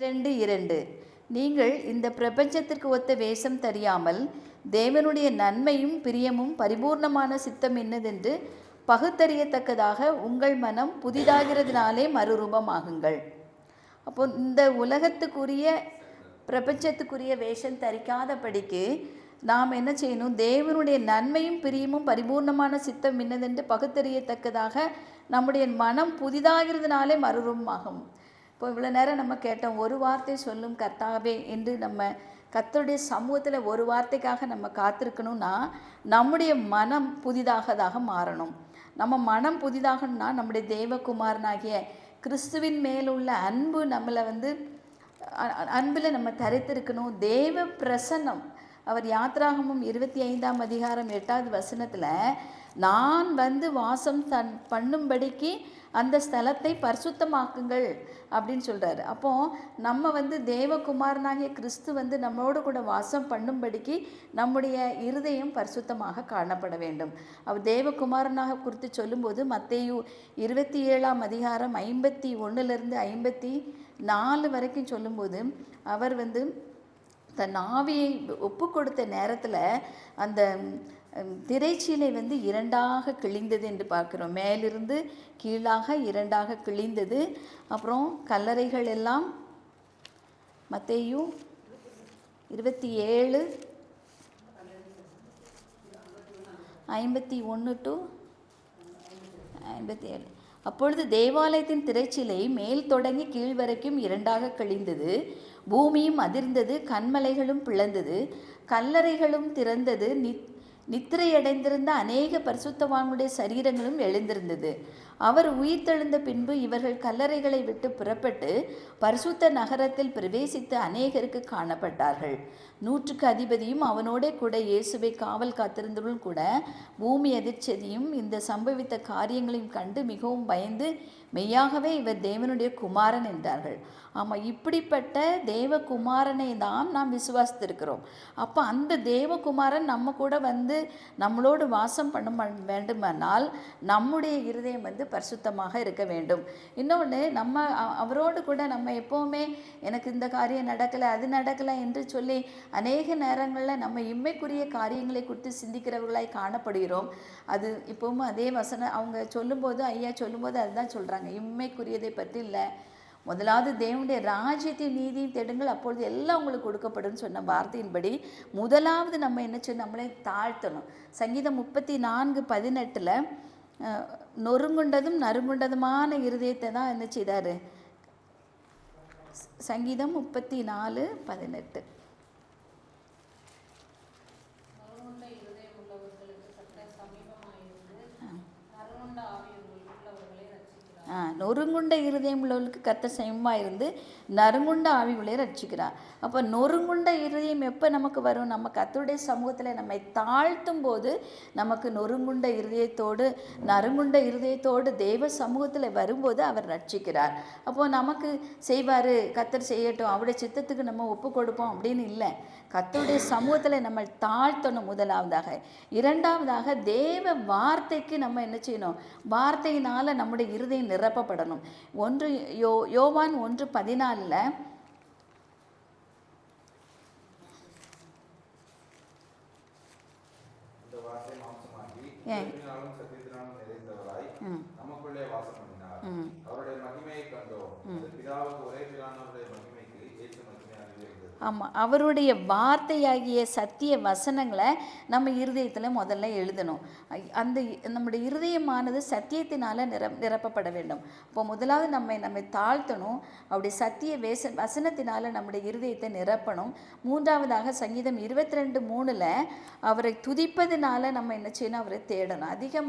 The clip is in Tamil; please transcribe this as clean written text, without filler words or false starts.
2:2 நீங்கள் இந்த பிரபஞ்சத்திற்கு ஒத்த வேஷம் தெரியாமல் தேவனுடைய நன்மையும் பிரியமும் பரிபூர்ணமான சித்தம் என்னதென்று பகுத்தறியத்தக்கதாக உங்கள் மனம் புதிதாகிறதுனாலே மறுரூபமாகுங்கள். அப்போ இந்த உலகத்துக்குரிய பிரபஞ்சத்துக்குரிய வேஷம் தரிக்காதபடிக்கு நாம் என்ன செய்யணும்? தேவனுடைய நன்மையும் பிரியமும் பரிபூர்ணமான சித்தம் என்னதென்று பகுத்தறியத்தக்கதாக நம்முடைய மனம் புதிதாகிறதுனாலே மறுரூபமாகும். இப்போ இவ்வளோ நேரம் நம்ம கேட்டோம், ஒரு வார்த்தை சொல்லும் கர்த்தாவே என்று நம்ம கர்த்தருடைய சமூகத்தில் ஒரு வார்த்தைக்காக நம்ம காத்திருக்கணும்னா நம்முடைய மனம் புதிதாகதாக மாறணும். நம்ம மனம் புதிதாகணும்னா நம்முடைய தேவகுமாரனாகிய கிறிஸ்துவின் மேலுள்ள அன்பு நம்மளை அன்பில் நம்ம தரித்திருக்கணும். தேவ பிரசன்னம் அவர் யாத்ராகமம் 25:8 நான் வாசம் பண்ணும்படிக்கு அந்த ஸ்தலத்தை பரிசுத்தமாக்குங்கள் அப்படின்னு சொல்கிறாரு. அப்போது நம்ம தேவகுமாரனாகிய கிறிஸ்து நம்மளோடு கூட வாசம் பண்ணும்படிக்கு நம்முடைய இருதயம் பரிசுத்தமாக காணப்பட வேண்டும். அவர் தேவகுமாரனாக குறித்து சொல்லும்போது மத்தேயு 27:51-54 வரைக்கும் சொல்லும்போது அவர் தன் ஆவியை ஒப்பு கொடுத்த நேரத்தில் அந்த திரைச்சீலை 2ஆக கிழிந்தது என்று பார்க்குறோம். மேலிருந்து கீழாக 2ஆக கிழிந்தது. அப்புறம் கல்லறைகள் எல்லாம் மத்தேயு 27:51-57. அப்பொழுது தேவாலயத்தின் திரைச்சீலை மேல் தொடங்கி கீழ் வரைக்கும் 2ஆக கிழிந்தது. பூமியும் அதிர்ந்தது, கன்மலைகளும் பிளந்தது, கல்லறைகளும் திறந்தது, நித்திரையடைந்திருந்த அநேக பரிசுத்தவான்களுடைய சரீரங்களும் எழுந்திருந்தது. அவர் உயிர்த்தெழுந்த பின்பு இவர்கள் கல்லறைகளை விட்டு புறப்பட்டு பரிசுத்த நகரத்தில் பிரவேசித்து அநேகருக்கு காணப்பட்டார்கள். 100க்கு அதிபதியும் அவனோட கூட இயேசுவை காவல் காத்திருந்தவர்களும் கூட பூமி அதிர்ச்சியையும் இந்த சம்பவித்த காரியங்களையும் கண்டு மிகவும் பயந்து மெய்யாகவே இவர் தேவனுடைய குமாரன் என்றார்கள். ஆமாம், இப்படிப்பட்ட தேவகுமாரனை தான் நாம் விசுவாசித்திருக்கிறோம். அப்போ அந்த தேவகுமாரன் நம்ம கூட நம்மளோடு வாசம் பண்ண வேண்டுமானால் நம்முடைய இருதயம் பரிசுத்தமாக இருக்க வேண்டும். இன்னொன்று, நம்ம அவரோடு கூட நம்ம எப்போவுமே எனக்கு இந்த காரியம் நடக்கலை, அது நடக்கலை என்று சொல்லி அநேக நேரங்களில் நம்ம இம்மைக்குரிய காரியங்களை குறித்து சிந்திக்கிறவர்களாய் காணப்படுகிறோம். அது இப்போவும் அதே வசனம் அவங்க சொல்லும்போது, ஐயா சொல்லும்போது அதுதான் சொல்கிறாங்க, இம்மைக்குரியதை பற்றி இல்லை, முதலாவது தேவனுடைய ராஜ்யத்தின் நீதியும் தேடுங்கள், அப்பொழுது எல்லாம் உங்களுக்கு கொடுக்கப்படும் சொன்ன வார்த்தையின்படி முதலாவது நம்ம என்ன செய்யணும்? நம்மளை தாழ்த்தணும். சங்கீதம் 34:18 நொறுங்குண்டதும் நறுங்குண்டதுமான இருதயத்தை தான் என்ன செய்தார்? சங்கீதம் 34:18. நொறுங்குண்ட இருதயம் உள்ளவர்களுக்கு கர்த்தர் சமீபமாக இருந்து நறுங்குண்ட ஆவிகளை ரட்சிக்கிறார். அப்போ நொறுங்குண்ட இருதயம் எப்போ நமக்கு வரும்? நம்ம கர்த்தருடைய சமூகத்தில் நம்மை தாழ்த்தும் போது நமக்கு நொறுங்குண்ட இருதயத்தோடு நறுங்குண்ட இருதயத்தோடு தேவ சமூகத்தில் வரும்போது அவர் ரட்சிக்கிறார். அப்போது நமக்கு செய்வார், கர்த்தர் செய்யட்டும், அவருடைய சித்தத்துக்கு நம்ம ஒப்பு கொடுப்போம் அப்படின்னு இல்லை. கர்த்தருடைய சமூகத்தில் நம்ம தாழ்த்தணும் முதலாவதாக. இரண்டாவதாக தேவ வார்த்தைக்கு நம்ம என்ன செய்யணும்? வார்த்தையினால் நம்முடைய இருதயம் நிரப்பப்படணும். யோவான் 1:14 ஆமாம், அவருடைய வார்த்தையாகிய சத்திய வசனங்களை நம்ம இருதயத்தில் முதல்ல எழுதணும். அந்த நம்முடைய இருதயமானது சத்தியத்தினால் நிரப்பப்பட வேண்டும். இப்போ முதலாவது நம்மை தாழ்த்தணும். அவருடைய சத்திய வசனத்தினால் நம்முடைய இருதயத்தை நிரப்பணும். மூன்றாவதாக சங்கீதம் 22:3 அவரை துதிப்பதினால நம்ம என்ன செய்யணும்? அவரை தேடணும். அதிகமாக